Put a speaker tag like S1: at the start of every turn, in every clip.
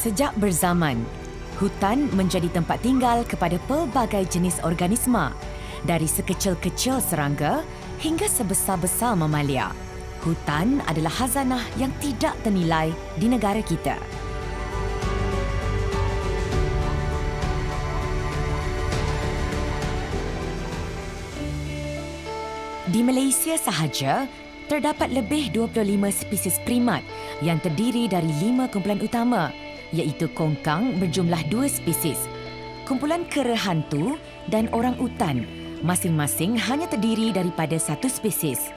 S1: Sejak berzaman, hutan menjadi tempat tinggal kepada pelbagai jenis organisma, dari sekecil-kecil serangga hingga sebesar-besar mamalia. Hutan adalah khazanah yang tidak ternilai di negara kita. Di Malaysia sahaja, terdapat lebih 25 spesies primat yang terdiri dari 5 kumpulan utama, iaitu kongkang berjumlah 2 spesies, kumpulan kera hantu dan orang-utan masing-masing hanya terdiri daripada 1 spesies,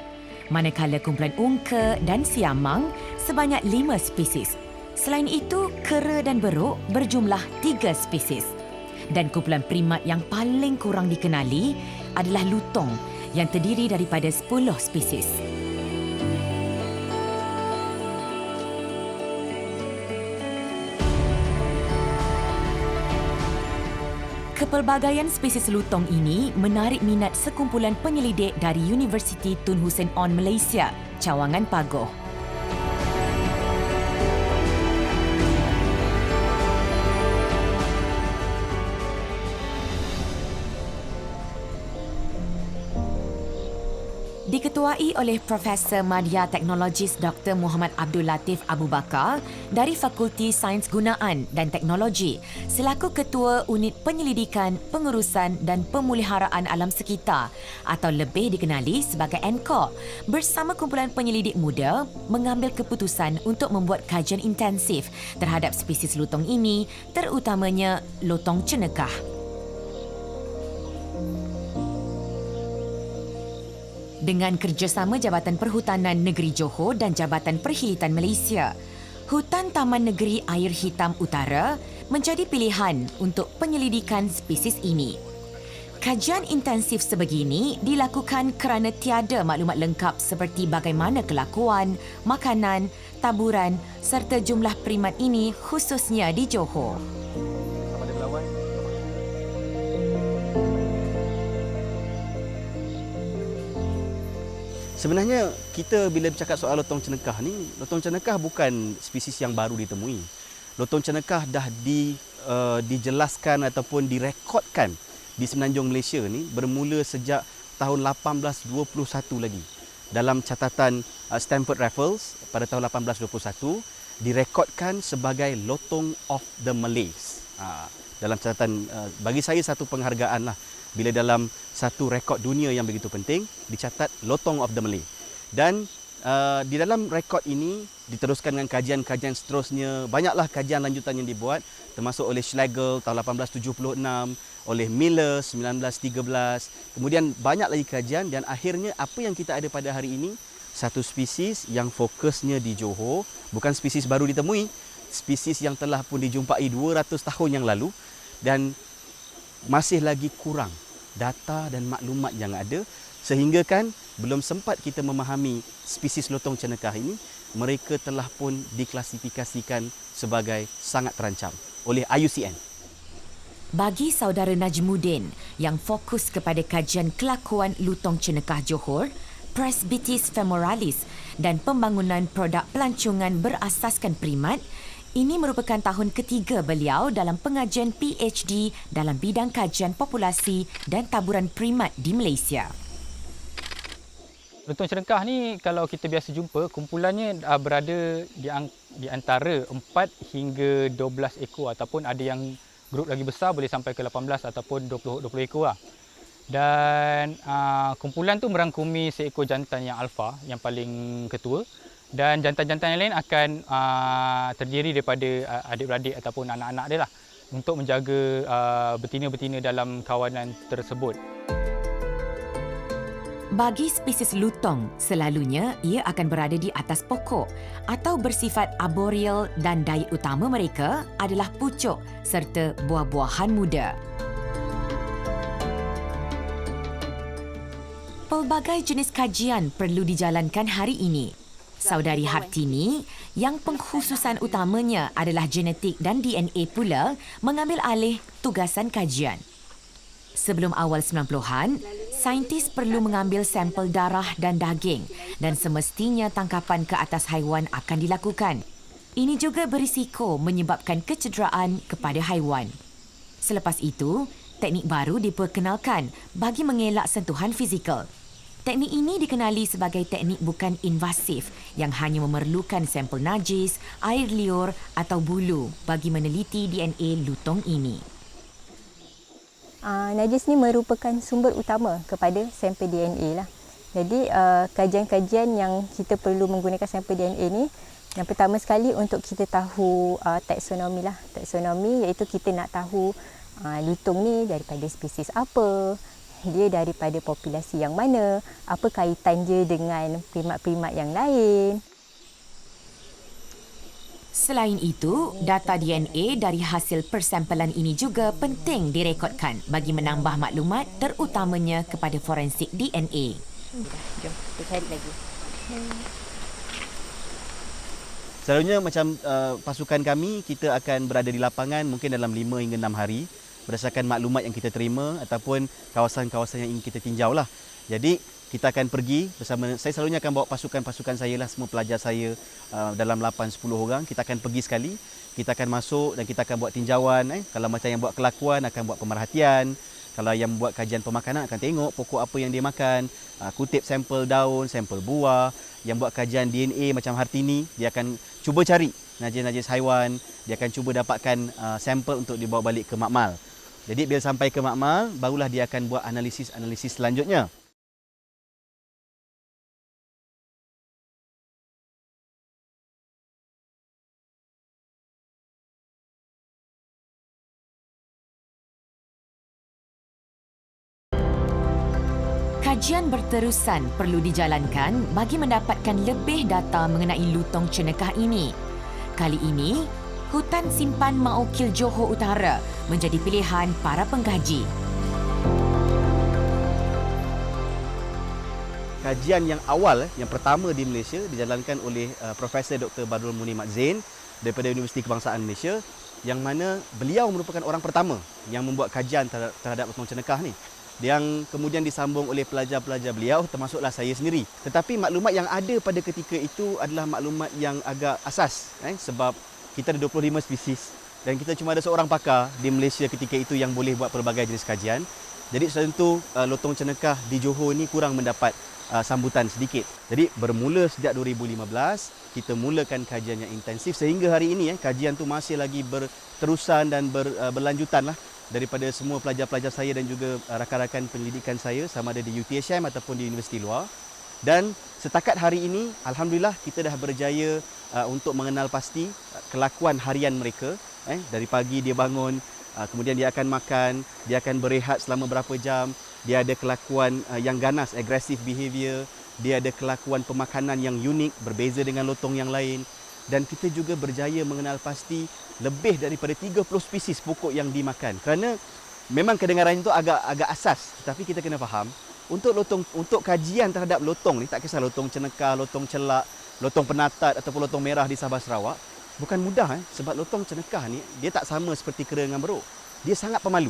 S1: manakala kumpulan ungka dan siamang sebanyak 5 spesies. Selain itu, kera dan beruk berjumlah 3 spesies. Dan kumpulan primat yang paling kurang dikenali adalah lutong yang terdiri daripada 10 spesies. Kepelbagaian spesies lutong ini menarik minat sekumpulan penyelidik dari Universiti Tun Hussein On Malaysia, Cawangan Pagoh. Diketuai oleh Profesor Madya Teknologis Dr. Muhammad Abdul Latif Abu Bakar dari Fakulti Sains Gunaan dan Teknologi selaku Ketua Unit Penyelidikan, Pengurusan dan Pemeliharaan Alam Sekitar atau lebih dikenali sebagai NCOR, bersama kumpulan penyelidik muda mengambil keputusan untuk membuat kajian intensif terhadap spesies lutong ini, terutamanya lotong cenekah. Dengan kerjasama Jabatan Perhutanan Negeri Johor dan Jabatan Perkhidmatan Malaysia, Hutan Taman Negeri Air Hitam Utara menjadi pilihan untuk penyelidikan spesies ini. Kajian intensif sebegini dilakukan kerana tiada maklumat lengkap seperti bagaimana kelakuan, makanan, taburan serta jumlah primat ini khususnya di Johor.
S2: Sebenarnya kita bila bercakap soal lotong cenekah ni, lotong cenekah bukan spesies yang baru ditemui. Lotong cenekah dah dijelaskan ataupun direkodkan di Semenanjung Malaysia ni bermula sejak tahun 1821 lagi. Dalam catatan Stamford Raffles pada tahun 1821 direkodkan sebagai lotong of the Malays. Dalam catatan bagi saya satu penghargaan lah bila dalam satu rekod dunia yang begitu penting dicatat lotong of the Malay. Dan di dalam rekod ini diteruskan dengan kajian-kajian seterusnya. Banyaklah kajian lanjutan yang dibuat termasuk oleh Schlegel tahun 1876, oleh Miller 1913. Kemudian banyak lagi kajian dan akhirnya apa yang kita ada pada hari ini, satu spesies yang fokusnya di Johor, bukan spesies baru ditemui, spesies yang telah pun dijumpai 200 tahun yang lalu dan masih lagi kurang data dan maklumat yang ada sehingga kan belum sempat kita memahami spesies lotong cenekah ini, mereka telah pun diklasifikasikan sebagai sangat terancam oleh IUCN.
S1: Bagi saudara Najmuddin yang fokus kepada kajian kelakuan lutong cenekah Johor, Presbytis femoralis dan pembangunan produk pelancongan berasaskan primat, ini merupakan tahun ketiga beliau dalam pengajian PhD dalam bidang kajian populasi dan taburan primat di Malaysia.
S3: Lutong cenekah ni kalau kita biasa jumpa, kumpulannya berada di antara 4 hingga 12 ekor ataupun ada yang grup lagi besar boleh sampai ke 18 ataupun 20 ekor lah. Dan kumpulan tu merangkumi seekor jantan yang alfa yang paling ketua. Dan jantan-jantan yang lain akan terdiri daripada adik-beradik ataupun anak-anak dia lah untuk menjaga betina-betina dalam kawanan tersebut.
S1: Bagi spesies lutong, selalunya ia akan berada di atas pokok atau bersifat arboreal dan diet utama mereka adalah pucuk serta buah-buahan muda. Pelbagai jenis kajian perlu dijalankan hari ini. Saudari Hartini, yang pengkhususan utamanya adalah genetik dan DNA pula, mengambil alih tugasan kajian. Sebelum awal 90-an, saintis perlu mengambil sampel darah dan daging dan semestinya tangkapan ke atas haiwan akan dilakukan. Ini juga berisiko menyebabkan kecederaan kepada haiwan. Selepas itu, teknik baru diperkenalkan bagi mengelak sentuhan fizikal. Teknik ini dikenali sebagai teknik bukan invasif yang hanya memerlukan sampel najis, air liur atau bulu bagi meneliti DNA lutong ini.
S4: Najis ni merupakan sumber utama kepada sampel DNA lah. Jadi kajian-kajian yang kita perlu menggunakan sampel DNA ni, yang pertama sekali untuk kita tahu taksonomi lah. Taksonomi iaitu kita nak tahu lutong ni daripada spesies apa, dia daripada populasi yang mana, apa kaitan dia dengan primat-primat yang lain.
S1: Selain itu, data DNA dari hasil persampelan ini juga penting direkodkan bagi menambah maklumat terutamanya kepada forensik DNA.
S4: Jom, kita cari lagi.
S2: Selalunya macam pasukan kami, kita akan berada di lapangan mungkin dalam 5 hingga 6 hari berdasarkan maklumat yang kita terima ataupun kawasan-kawasan yang ingin kita tinjau lah. Jadi kita akan pergi bersama, saya selalunya akan bawa pasukan-pasukan saya lah, semua pelajar saya dalam 8-10 orang. Kita akan pergi sekali, kita akan masuk dan kita akan buat tinjauan. Kalau macam yang buat kelakuan akan buat pemerhatian. Kalau yang buat kajian pemakanan akan tengok pokok apa yang dia makan, kutip sampel daun, sampel buah. Yang buat kajian DNA macam Hartini, dia akan cuba cari najis-najis haiwan, dia akan cuba dapatkan sampel untuk dibawa balik ke makmal. Jadi bila sampai ke makmal, barulah dia akan buat analisis selanjutnya.
S1: Kajian berterusan perlu dijalankan bagi mendapatkan lebih data mengenai lutong cenekah ini. Kali ini, Hutan Simpan Maukil Johor Utara menjadi pilihan para pengkaji.
S2: Kajian yang awal, yang pertama di Malaysia dijalankan oleh Profesor Dr. Badrul Munir Mat Zain daripada Universiti Kebangsaan Malaysia, yang mana beliau merupakan orang pertama yang membuat kajian terhadap lutong cenekah ni, yang kemudian disambung oleh pelajar-pelajar beliau, termasuklah saya sendiri. Tetapi maklumat yang ada pada ketika itu adalah maklumat yang agak asas, sebab kita ada 25 spesies dan kita cuma ada seorang pakar di Malaysia ketika itu yang boleh buat pelbagai jenis kajian. Jadi sudah tentu lutong cenekah di Johor ni kurang mendapat sambutan sedikit. Jadi bermula sejak 2015 kita mulakan kajian yang intensif sehingga hari ini kajian tu masih lagi berterusan dan berlanjutan lah, daripada semua pelajar-pelajar saya dan juga rakan-rakan pendidikan saya sama ada di UTHM ataupun di universiti luar. Dan setakat hari ini, alhamdulillah kita dah berjaya untuk mengenal pasti kelakuan harian mereka. Dari pagi dia bangun, kemudian dia akan makan, dia akan berehat selama berapa jam, dia ada kelakuan yang ganas, aggressive behavior, dia ada kelakuan pemakanan yang unik, berbeza dengan lotong yang lain. Dan kita juga berjaya mengenal pasti lebih daripada 30 spesies pokok yang dimakan. Kerana memang kedengaran itu agak asas, tetapi kita kena faham untuk kajian terhadap lotong ni, tak kisah lotong cenekah, lotong celak, lotong penatat ataupun lotong merah di Sabah Sarawak, bukan mudah sebab lotong cenekah ni dia tak sama seperti kera dengan beruk. Dia sangat pemalu.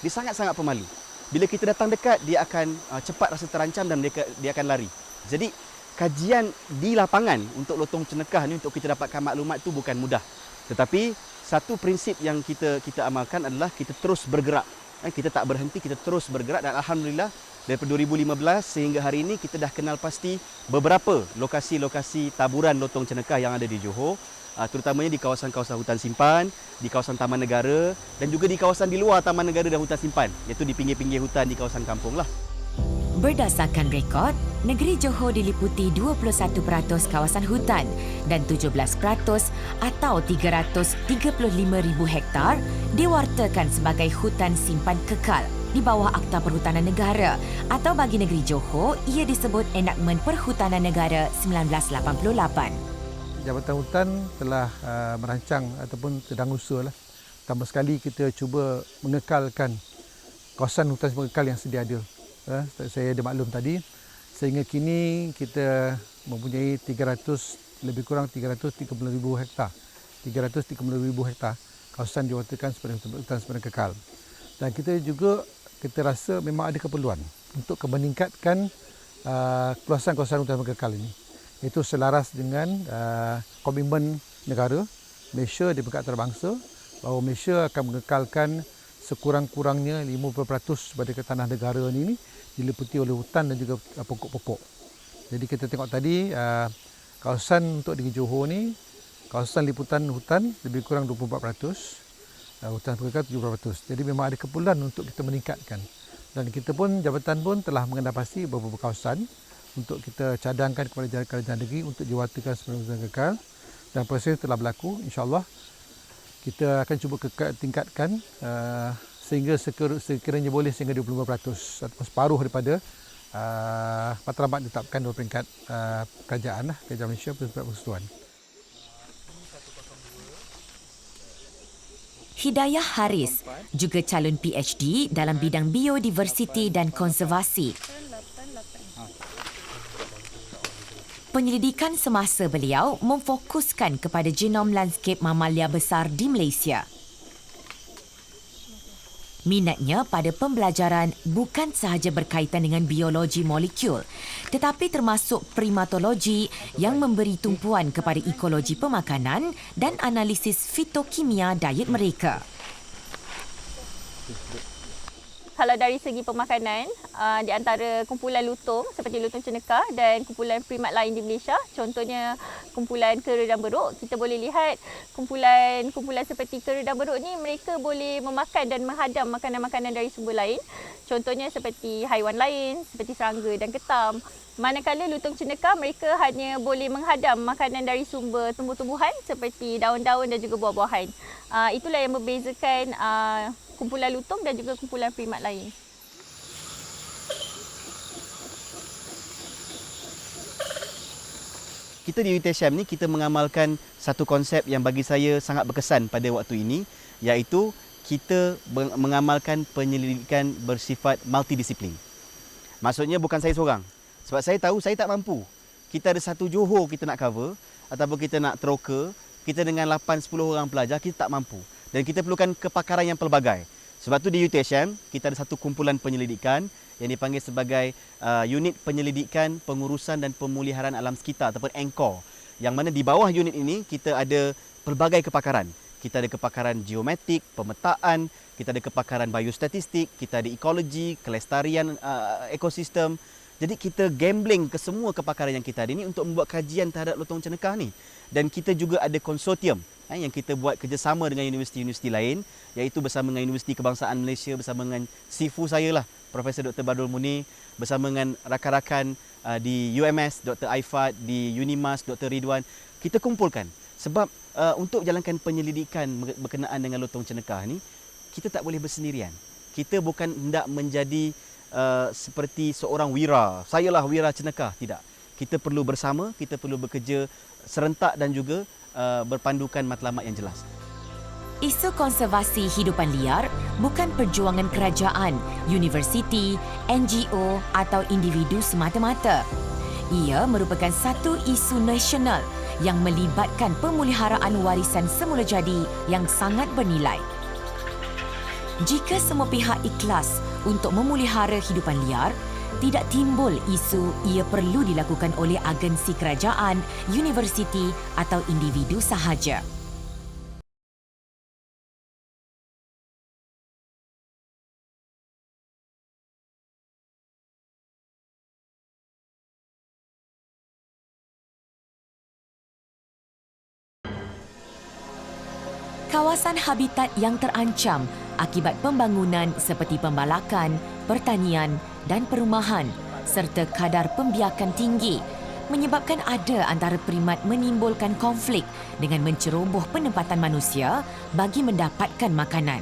S2: Dia sangat-sangat pemalu. Bila kita datang dekat, dia akan cepat rasa terancam dan dia akan lari. Jadi kajian di lapangan untuk lotong cenekah ni, untuk kita dapatkan maklumat tu bukan mudah. Tetapi satu prinsip yang kita amalkan adalah kita terus bergerak. Kita tak berhenti, kita terus bergerak dan alhamdulillah daripada 2015 sehingga hari ini kita dah kenal pasti beberapa lokasi-lokasi taburan lotong cenekah yang ada di Johor, terutamanya di kawasan-kawasan hutan simpan, di kawasan taman negara dan juga di kawasan di luar taman negara dan hutan simpan, iaitu di pinggir-pinggir hutan di kawasan kampung lah.
S1: Berdasarkan rekod, negeri Johor diliputi 21% kawasan hutan dan 17% atau 335,000 hektar diwartakan sebagai hutan simpan kekal di bawah Akta Perhutanan Negara, atau bagi negeri Johor ia disebut Enakmen Perhutanan Negara 1988.
S5: Jabatan Hutan telah merancang ataupun sedang usaha lah. Pertama sekali kita cuba mengekalkan kawasan hutan kekal yang sedia ada. Saya ada maklum tadi, sehingga kini kita mempunyai lebih kurang 330,000 hektar. 330,000 hektar kawasan diwartakan sebagai hutan simpan kekal. Dan kita rasa memang ada keperluan untuk meningkatkan keluasan kawasan hutan simpan kekal ini. Itu selaras dengan komitmen negara Malaysia di peringkat antarabangsa bahawa Malaysia akan mengekalkan sekurang-kurangnya 50% pada tanah negara ini diliputi oleh hutan dan juga pokok-pokok. Jadi kita tengok tadi kawasan untuk di Johor ni, kawasan liputan hutan lebih kurang 24%, hutan perkekal 70%. Jadi memang ada keperluan untuk kita meningkatkan. Dan kita pun, jabatan pun telah mengendapasi beberapa kawasan untuk kita cadangkan kepada kerajaan negeri untuk diwatakan sebagai hutan kekal. Dan proses telah berlaku, insya-Allah kita akan cuba tingkatkan sehingga sekiranya boleh sehingga 25% atau separuh daripada matlamat ditetapkan oleh peringkat kerajaan Malaysia Persekutuan.
S1: Hidayah Haris juga calon PhD dalam bidang biodiversiti dan konservasi. Penyelidikan semasa beliau memfokuskan kepada genom lanskap mamalia besar di Malaysia. Minatnya pada pembelajaran bukan sahaja berkaitan dengan biologi molekul, tetapi termasuk primatologi yang memberi tumpuan kepada ekologi pemakanan dan analisis fitokimia diet mereka.
S6: Kalau dari segi pemakanan, di antara kumpulan lutung seperti lutung cenekah dan kumpulan primat lain di Malaysia, contohnya kumpulan kera dan beruk, kita boleh lihat kumpulan seperti kera dan beruk ni mereka boleh memakan dan menghadam makanan-makanan dari sumber lain. Contohnya seperti haiwan lain, seperti serangga dan ketam. Manakala lutung cenekah mereka hanya boleh menghadam makanan dari sumber tumbuh-tumbuhan seperti daun-daun dan juga buah-buahan. Itulah yang membezakan kumpulan lutung dan juga kumpulan primat lain.
S2: Kita di UiTM ni kita mengamalkan satu konsep yang bagi saya sangat berkesan pada waktu ini, iaitu kita mengamalkan penyelidikan bersifat multidisiplin. Maksudnya bukan saya seorang. Sebab saya tahu saya tak mampu. Kita ada satu Johor kita nak cover ataupun kita nak teroka, kita dengan 8-10 orang pelajar kita tak mampu. Dan kita perlukan kepakaran yang pelbagai. Sebab tu di UiTM kita ada satu kumpulan penyelidikan yang dipanggil sebagai unit penyelidikan, pengurusan dan pemuliharaan alam sekitar ataupun ANCOR. Yang mana di bawah unit ini kita ada pelbagai kepakaran. Kita ada kepakaran geometrik, pemetaan, kita ada kepakaran biostatistik, kita ada ekologi, kelestarian ekosistem. Jadi kita gambling ke semua kepakaran yang kita ada ini untuk membuat kajian terhadap lutung cenekah ni. Dan kita juga ada konsortium yang kita buat kerjasama dengan universiti-universiti lain, iaitu bersama dengan Universiti Kebangsaan Malaysia, bersama dengan SIFU saya lah, Profesor Dr. Badrul Munir, bersama dengan rakan-rakan di UMS, Dr. Aifat, di Unimas, Dr. Ridwan. Kita kumpulkan sebab untuk jalankan penyelidikan berkenaan dengan lutung cenekah ni, kita tak boleh bersendirian. Kita bukan hendak menjadi seperti seorang wira, sayalah wira cenekah, tidak. Kita perlu bersama, kita perlu bekerja serentak dan juga berpandukan matlamat yang jelas.
S1: Isu konservasi hidupan liar bukan perjuangan kerajaan, universiti, NGO atau individu semata-mata. Ia merupakan satu isu nasional yang melibatkan pemeliharaan warisan semula jadi yang sangat bernilai. Jika semua pihak ikhlas untuk memelihara hidupan liar, tidak timbul isu ia perlu dilakukan oleh agensi kerajaan, universiti atau individu sahaja. Kawasan habitat yang terancam akibat pembangunan seperti pembalakan, pertanian dan perumahan serta kadar pembiakan tinggi menyebabkan ada antara primat menimbulkan konflik dengan menceroboh penempatan manusia bagi mendapatkan makanan.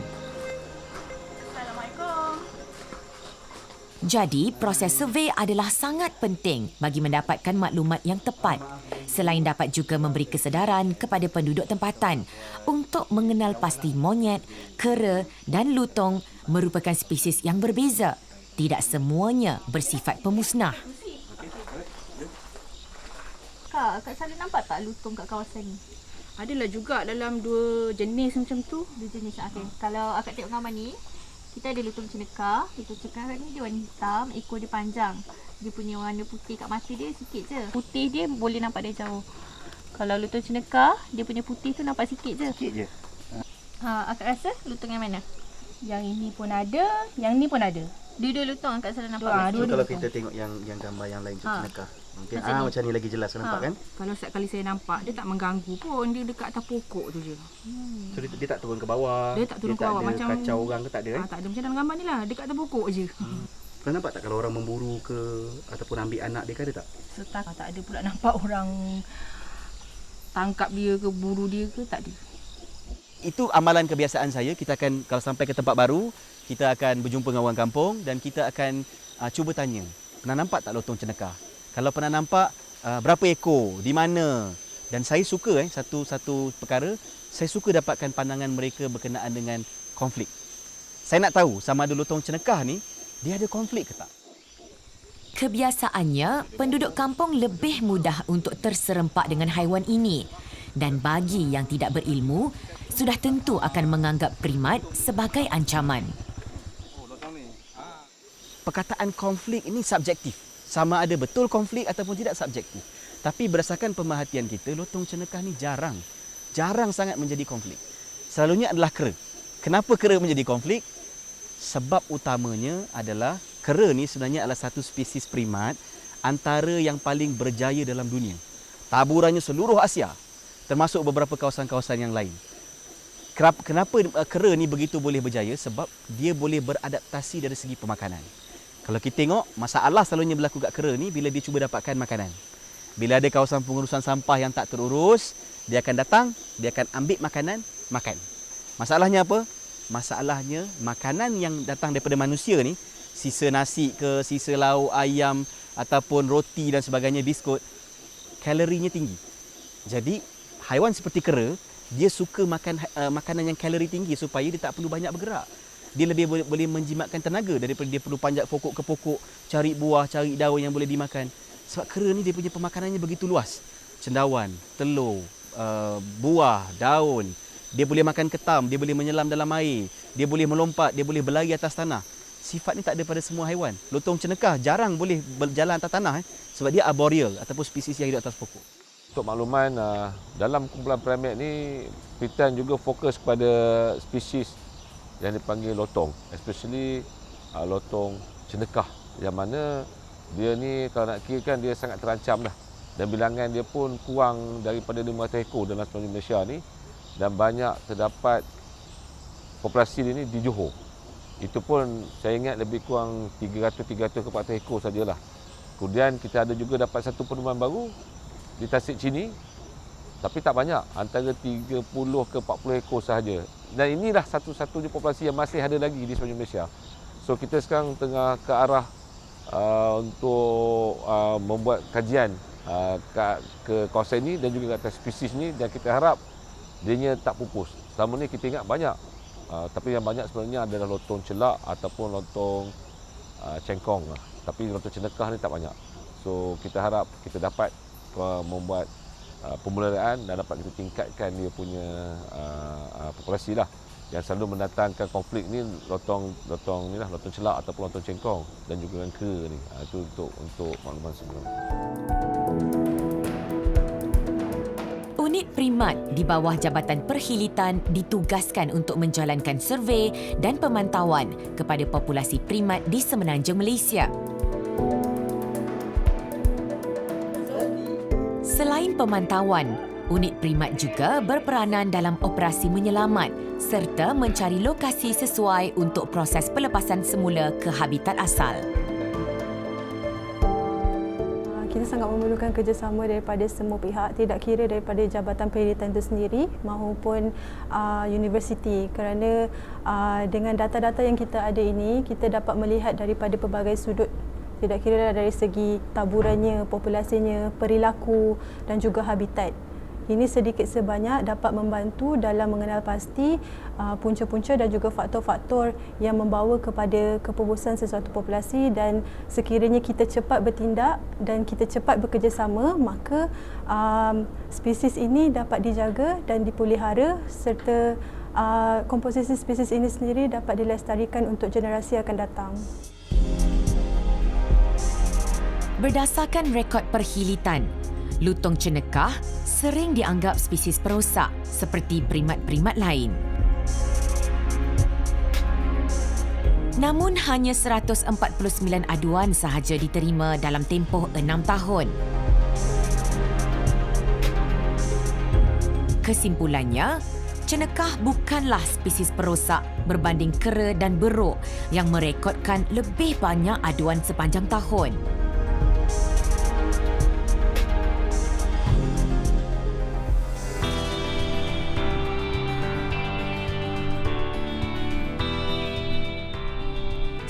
S1: Jadi, proses survey adalah sangat penting bagi mendapatkan maklumat yang tepat. Selain dapat juga memberi kesedaran kepada penduduk tempatan untuk mengenal pasti monyet, kera dan lutung merupakan spesies yang berbeza. Tidak semuanya bersifat pemusnah.
S6: Kak sana nampak tak lutung kat kawasan ni?
S7: Adalah juga dalam 2 jenis macam tu.
S6: 2 jenis. Okay. Kalau akak tengok gambar ni, Kita ada lutung cenekah. Lutung cenekah ni dia warna hitam, ekor dia panjang. Dia punya warna putih kat mata dia sikit je. Putih dia boleh nampak dari jauh. Kalau lutung cenekah, dia punya putih tu nampak sikit je.
S2: Sikit je.
S6: Akak rasa lutung yang mana?
S7: Yang ini pun ada, yang ni pun ada.
S6: Dua-dua lutung akak salah nampak.
S7: Dua,
S6: pasti.
S7: dua.
S2: Kalau kita tengok yang gambar yang lain tu cenekah. Mungkin
S6: Macam ni.
S2: macam ni lagi jelas nampak kan?
S7: Kalau setiap kali saya nampak, dia tak mengganggu pun. Dia dekat atas pokok tu je.
S2: So dia tak turun ke bawah.
S7: Dia tak turun ke bawah,
S2: ada
S7: macam-
S2: kacau orang ke tak ada
S7: Tak ada macam dalam gambar ni lah. Dekat atas pokok je.
S2: Pernah nampak tak kalau orang memburu ke ataupun ambil anak dia ke ada tak?
S7: Tak ada pula nampak orang tangkap dia ke, buru dia ke, tak ada.
S2: Itu amalan kebiasaan saya. Kita akan kalau sampai ke tempat baru, kita akan berjumpa dengan orang kampung dan kita akan cuba tanya, pernah nampak tak lotong cenekah? Kalau pernah nampak, berapa ekor, di mana? Dan saya suka satu perkara, saya suka dapatkan pandangan mereka berkenaan dengan konflik. Saya nak tahu sama ada lotong cenekah ni dia ada konflik ke tak?
S1: Kebiasaannya, penduduk kampung lebih mudah untuk terserempak dengan haiwan ini. Dan bagi yang tidak berilmu, sudah tentu akan menganggap primat sebagai ancaman.
S2: Perkataan konflik ini subjektif. Sama ada betul konflik ataupun tidak subjektif. Tapi berdasarkan pemerhatian kita, lotong cenekah ni jarang sangat menjadi konflik. Selalunya adalah kera. Kenapa kera menjadi konflik? Sebab utamanya adalah kera ni sebenarnya adalah satu spesies primat antara yang paling berjaya dalam dunia. Taburannya seluruh Asia, termasuk beberapa kawasan-kawasan yang lain. Kenapa kera ni begitu boleh berjaya? Sebab dia boleh beradaptasi dari segi pemakanan. Kalau kita tengok, masalah selalunya berlaku kat kera ni bila dia cuba dapatkan makanan. Bila ada kawasan pengurusan sampah yang tak terurus, dia akan datang, dia akan ambil makanan, makan. Masalahnya apa? Masalahnya makanan yang datang daripada manusia ni, sisa nasi ke, sisa lauk, ayam ataupun roti dan sebagainya, biskut, kalorinya tinggi. Jadi, haiwan seperti kera, dia suka makan makanan yang kalori tinggi supaya dia tak perlu banyak bergerak. Dia lebih boleh menjimatkan tenaga daripada dia perlu panjat pokok ke pokok, cari buah, cari daun yang boleh dimakan. Sebab kera ni dia punya pemakanannya begitu luas. Cendawan, telur, buah, daun. Dia boleh makan ketam, dia boleh menyelam dalam air, dia boleh melompat, dia boleh berlari atas tanah. Sifat ni tak ada pada semua haiwan. Lotong cenekah jarang boleh berjalan atas tanah sebab dia arboreal ataupun spesies yang hidup atas pokok.
S8: Untuk makluman, dalam kumpulan primat ni, Pritan juga fokus kepada spesies yang dipanggil lotong, especially lotong cenekah, yang mana dia ni kalau nak kira kan dia sangat terancam dah, dan bilangan dia pun kurang daripada 500 ekor dalam semenanjung Malaysia ni, dan banyak terdapat populasi dia ni di Johor. Itu pun saya ingat lebih kurang 300 ke 400 ekor sajalah. Kemudian kita ada juga dapat satu penemuan baru di Tasik Chini, tapi tak banyak, antara 30 ke 40 ekor sahaja. Dan inilah satu-satunya populasi yang masih ada lagi di semenanjung Malaysia. So kita sekarang tengah ke arah untuk membuat kajian ke kawasan ini dan juga ke atas spesies ni, dan kita harap dianya tak pupus. Selama ni kita ingat banyak, tapi yang banyak sebenarnya adalah lotong celak ataupun lotong cengkong lah. Tapi lotong cenekah ni tak banyak. So kita harap kita dapat membuat pemuliharaan dan dapat kita tingkatkan dia punya populasi lah. Yang selalu mendatangkan konflik ni lotong ni lah, lotong celak ataupun lotong cengkong dan juga dengan kera ni. Itu untuk makluman sebelum.
S1: Unit primat di bawah Jabatan Perkhilitan ditugaskan untuk menjalankan survey dan pemantauan kepada populasi primat di semenanjung Malaysia. Selain pemantauan, unit primat juga berperanan dalam operasi menyelamat serta mencari lokasi sesuai untuk proses pelepasan semula ke habitat asal.
S9: Kita sangat memerlukan kerjasama daripada semua pihak, tidak kira daripada Jabatan Perkhidmatan itu sendiri maupun universiti, kerana dengan data-data yang kita ada ini, kita dapat melihat daripada pelbagai sudut, tidak kira dari segi taburannya, populasinya, perilaku dan juga habitat. Ini sedikit sebanyak dapat membantu dalam mengenal pasti punca-punca dan juga faktor-faktor yang membawa kepada kepubusan sesuatu populasi, dan sekiranya kita cepat bertindak dan kita cepat bekerjasama, maka spesies ini dapat dijaga dan dipelihara, serta komposisi spesies ini sendiri dapat dilestarikan untuk generasi akan datang.
S1: Berdasarkan rekod perhilitan, lutung cenekah sering dianggap spesies perosak seperti primat-primat lain. Namun hanya 149 aduan sahaja diterima dalam tempoh 6 tahun. Kesimpulannya, cenekah bukanlah spesies perosak berbanding kera dan beruk yang merekodkan lebih banyak aduan sepanjang tahun.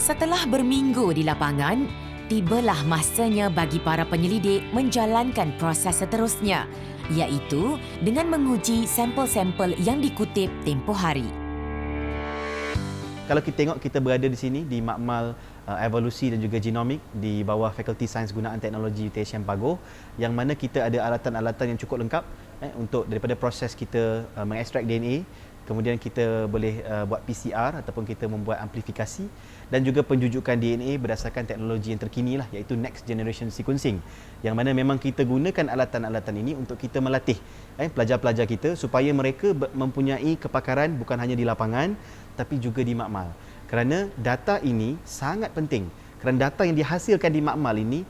S1: Setelah berminggu di lapangan, tibalah masanya bagi para penyelidik menjalankan proses seterusnya, iaitu dengan menguji sampel-sampel yang dikutip tempoh hari.
S2: Kalau kita tengok, kita berada di sini di Makmal Evolusi dan juga Genomik di bawah Fakulti Sains Gunaan Teknologi UTS Pagoh, yang mana kita ada alatan-alatan yang cukup lengkap untuk daripada proses kita mengekstrak DNA, kemudian kita boleh buat PCR ataupun kita membuat amplifikasi, dan juga penjujukan DNA berdasarkan teknologi yang terkini lah, iaitu Next Generation Sequencing, yang mana memang kita gunakan alatan-alatan ini untuk kita melatih pelajar-pelajar kita supaya mereka mempunyai kepakaran bukan hanya di lapangan tapi juga di makmal. Kerana data ini sangat penting, kerana data yang dihasilkan di makmal ini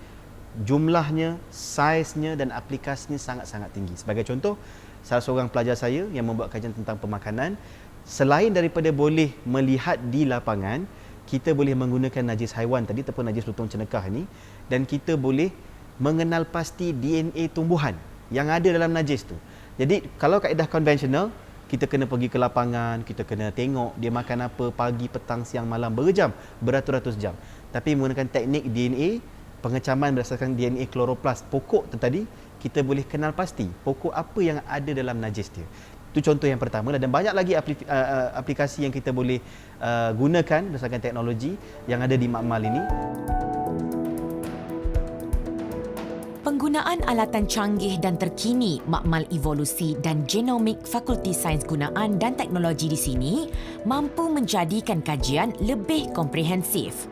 S2: jumlahnya, saiznya dan aplikasinya sangat-sangat tinggi. Sebagai contoh, salah seorang pelajar saya yang membuat kajian tentang pemakanan, selain daripada boleh melihat di lapangan, kita boleh menggunakan najis haiwan tadi ataupun najis lutung cenekah ni, dan kita boleh mengenal pasti DNA tumbuhan yang ada dalam najis tu. Jadi kalau kaedah konvensional, kita kena pergi ke lapangan, kita kena tengok dia makan apa pagi, petang, siang, malam, berjam, beratus-ratus jam. Tapi menggunakan teknik DNA, pengecaman berdasarkan DNA kloroplast pokok tu tadi, kita boleh kenal pasti pokok apa yang ada dalam najis dia. Itu contoh yang pertama, dan banyak lagi aplikasi yang kita boleh gunakan berdasarkan teknologi yang ada di makmal ini.
S1: Penggunaan alatan canggih dan terkini Makmal Evolusi dan Genomik Fakulti Sains Gunaan dan Teknologi di sini mampu menjadikan kajian lebih komprehensif.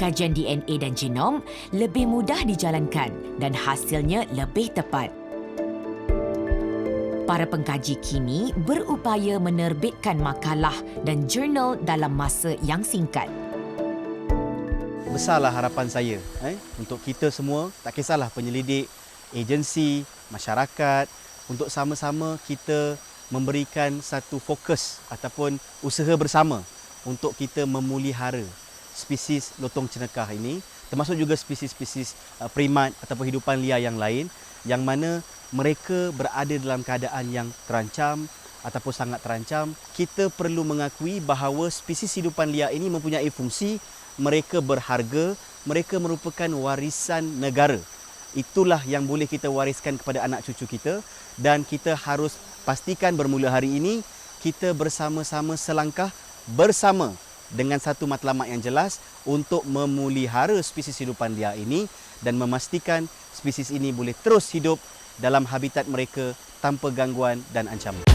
S1: Kajian DNA dan genom lebih mudah dijalankan dan hasilnya lebih tepat. Para pengkaji kini berupaya menerbitkan makalah dan jurnal dalam masa yang singkat.
S2: Besarlah harapan saya untuk kita semua, tak kisahlah penyelidik, agensi, masyarakat, untuk sama-sama kita memberikan satu fokus ataupun usaha bersama untuk kita memelihara spesies lotong cenekah ini, termasuk juga spesies-spesies primat ataupun hidupan liar yang lain, yang mana mereka berada dalam keadaan yang terancam ataupun sangat terancam. Kita perlu mengakui bahawa spesies hidupan liar ini mempunyai fungsi, mereka berharga, mereka merupakan warisan negara. Itulah yang boleh kita wariskan kepada anak cucu kita, dan kita harus pastikan bermula hari ini kita bersama-sama selangkah bersama dengan satu matlamat yang jelas untuk memelihara spesies hidupan liar ini dan memastikan spesies ini boleh terus hidup dalam habitat mereka tanpa gangguan dan ancaman.